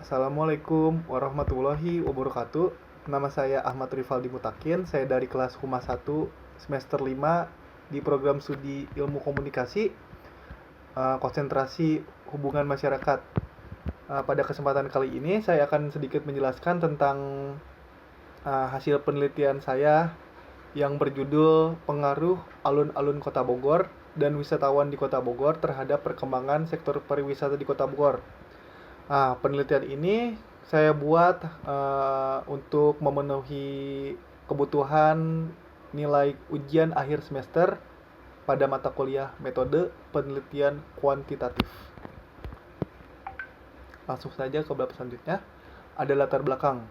Assalamualaikum warahmatullahi wabarakatuh. Nama saya Ahmad Rivaldi Mutakin. Saya dari kelas Humas 1 semester 5 di program studi Ilmu Komunikasi, konsentrasi hubungan masyarakat. Pada kesempatan kali ini saya akan sedikit menjelaskan tentang hasil penelitian saya yang berjudul Pengaruh Alun-alun Kota Bogor dan Wisatawan di Kota Bogor terhadap perkembangan sektor pariwisata di Kota Bogor. Penelitian ini saya buat untuk memenuhi kebutuhan nilai ujian akhir semester pada mata kuliah metode penelitian kuantitatif. Langsung saja ke bab selanjutnya, ada latar belakang.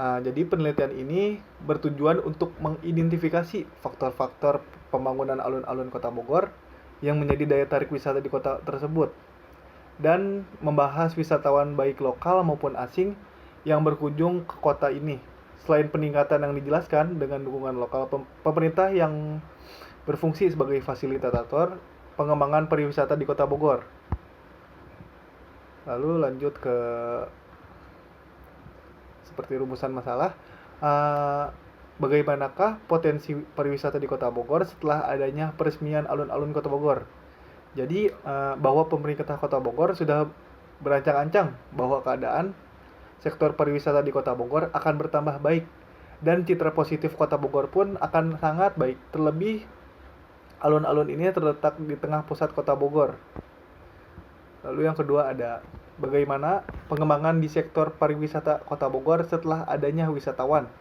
Jadi penelitian ini bertujuan untuk mengidentifikasi faktor-faktor pembangunan alun-alun Kota Bogor yang menjadi daya tarik wisata di kota tersebut, dan membahas wisatawan baik lokal maupun asing yang berkunjung ke kota ini. Selain peningkatan yang dijelaskan dengan dukungan lokal pemerintah yang berfungsi sebagai fasilitator pengembangan pariwisata di Kota Bogor. Lalu lanjut ke seperti rumusan masalah. Bagaimanakah potensi pariwisata di Kota Bogor setelah adanya peresmian alun-alun Kota Bogor? Jadi bahwa pemerintah Kota Bogor sudah berancang-ancang bahwa keadaan sektor pariwisata di Kota Bogor akan bertambah baik dan citra positif Kota Bogor pun akan sangat baik. Terlebih alun-alun ini terletak di tengah pusat Kota Bogor. Lalu yang kedua ada bagaimana pengembangan di sektor pariwisata Kota Bogor setelah adanya wisatawan.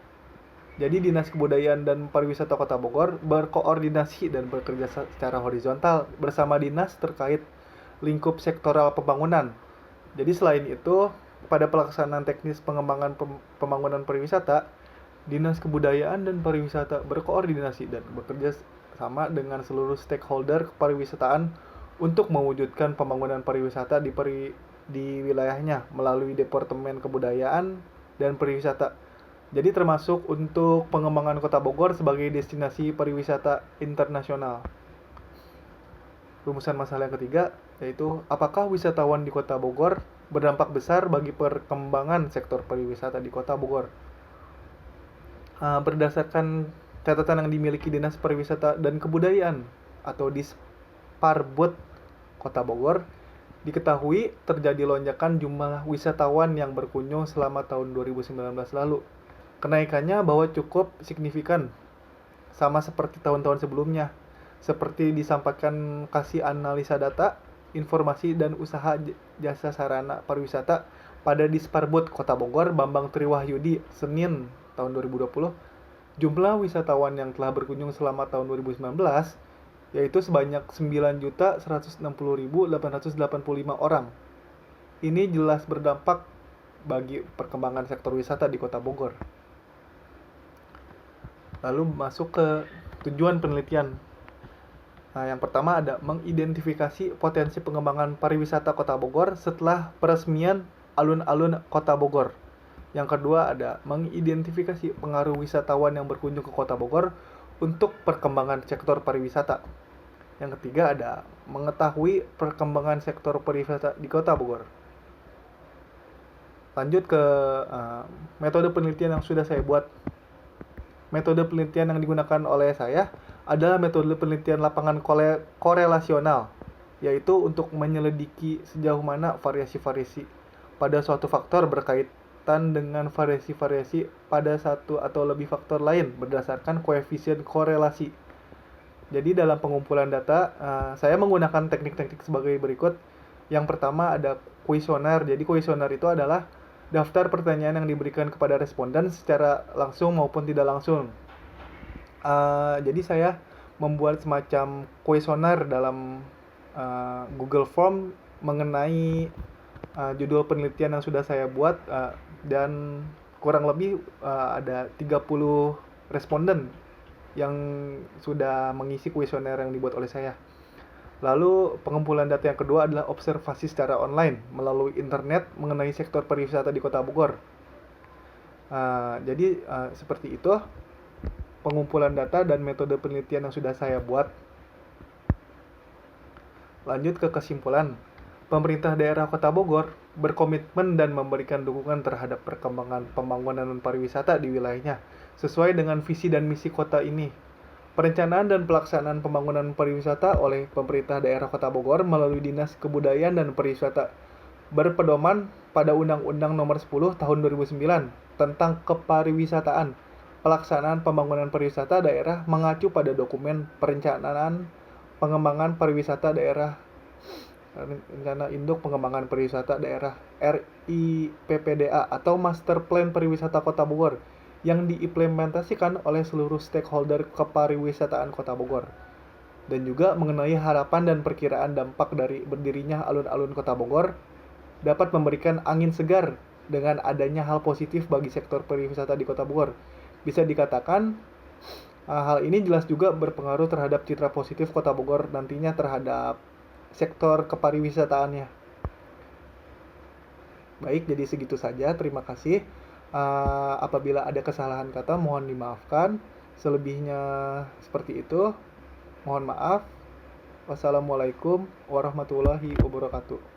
Jadi Dinas Kebudayaan dan Pariwisata Kota Bogor berkoordinasi dan bekerja secara horizontal bersama dinas terkait lingkup sektoral pembangunan. Jadi selain itu, pada pelaksanaan teknis pengembangan pembangunan pariwisata, Dinas Kebudayaan dan Pariwisata berkoordinasi dan bekerja sama dengan seluruh stakeholder pariwisataan untuk mewujudkan pembangunan pariwisata di wilayahnya melalui Departemen Kebudayaan dan Pariwisata. Jadi termasuk untuk pengembangan Kota Bogor sebagai destinasi pariwisata internasional. Rumusan masalah yang ketiga yaitu apakah wisatawan di Kota Bogor berdampak besar bagi perkembangan sektor pariwisata di Kota Bogor? Berdasarkan catatan yang dimiliki Dinas Pariwisata dan Kebudayaan atau Disparbud Kota Bogor, diketahui terjadi lonjakan jumlah wisatawan yang berkunjung selama tahun 2019 lalu. Kenaikannya bahwa cukup signifikan, sama seperti tahun-tahun sebelumnya. Seperti disampaikan kasih analisa data, informasi dan usaha jasa sarana pariwisata pada Disparbud Kota Bogor, Bambang Triwahyudi, Senin tahun 2020, jumlah wisatawan yang telah berkunjung selama tahun 2019 yaitu sebanyak 9.160.885 orang. Ini jelas berdampak bagi perkembangan sektor wisata di Kota Bogor. Lalu masuk ke tujuan penelitian. Yang pertama ada mengidentifikasi potensi pengembangan pariwisata Kota Bogor setelah peresmian alun-alun Kota Bogor. Yang kedua ada mengidentifikasi pengaruh wisatawan yang berkunjung ke Kota Bogor untuk perkembangan sektor pariwisata. Yang ketiga ada mengetahui perkembangan sektor pariwisata di Kota Bogor. Lanjut ke metode penelitian yang sudah saya buat. Metode penelitian yang digunakan oleh saya adalah metode penelitian lapangan korelasional, yaitu untuk menyelidiki sejauh mana variasi-variasi pada suatu faktor berkaitan dengan variasi-variasi pada satu atau lebih faktor lain berdasarkan koefisien korelasi. Jadi dalam pengumpulan data, saya menggunakan teknik-teknik sebagai berikut. Yang pertama ada kuesioner. Jadi kuesioner itu adalah daftar pertanyaan yang diberikan kepada responden secara langsung maupun tidak langsung. Jadi saya membuat semacam kuesioner dalam Google Form mengenai judul penelitian yang sudah saya buat, dan kurang lebih ada 30 responden yang sudah mengisi kuesioner yang dibuat oleh saya. Lalu pengumpulan data yang kedua adalah observasi secara online melalui internet mengenai sektor pariwisata di Kota Bogor. Jadi seperti itu pengumpulan data dan metode penelitian yang sudah saya buat. Lanjut ke kesimpulan. Pemerintah daerah Kota Bogor berkomitmen dan memberikan dukungan terhadap perkembangan pembangunan pariwisata di wilayahnya sesuai dengan visi dan misi kota ini. Perencanaan dan pelaksanaan pembangunan pariwisata oleh pemerintah daerah Kota Bogor melalui Dinas Kebudayaan dan Pariwisata berpedoman pada Undang-Undang Nomor 10 Tahun 2009 tentang Kepariwisataan. Pelaksanaan pembangunan pariwisata daerah mengacu pada dokumen perencanaan pengembangan pariwisata daerah Rencana Induk Pengembangan Pariwisata Daerah RIPPDA atau Master Plan Pariwisata Kota Bogor yang diimplementasikan oleh seluruh stakeholder kepariwisataan Kota Bogor dan juga mengenai harapan dan perkiraan dampak dari berdirinya alun-alun Kota Bogor dapat memberikan angin segar dengan adanya hal positif bagi sektor pariwisata di Kota Bogor. Bisa dikatakan hal ini jelas juga berpengaruh terhadap citra positif Kota Bogor nantinya terhadap sektor kepariwisataannya. Baik, jadi segitu saja. Terima kasih. Apabila ada kesalahan kata, mohon dimaafkan. Selebihnya seperti itu. Mohon maaf. Wassalamualaikum warahmatullahi wabarakatuh.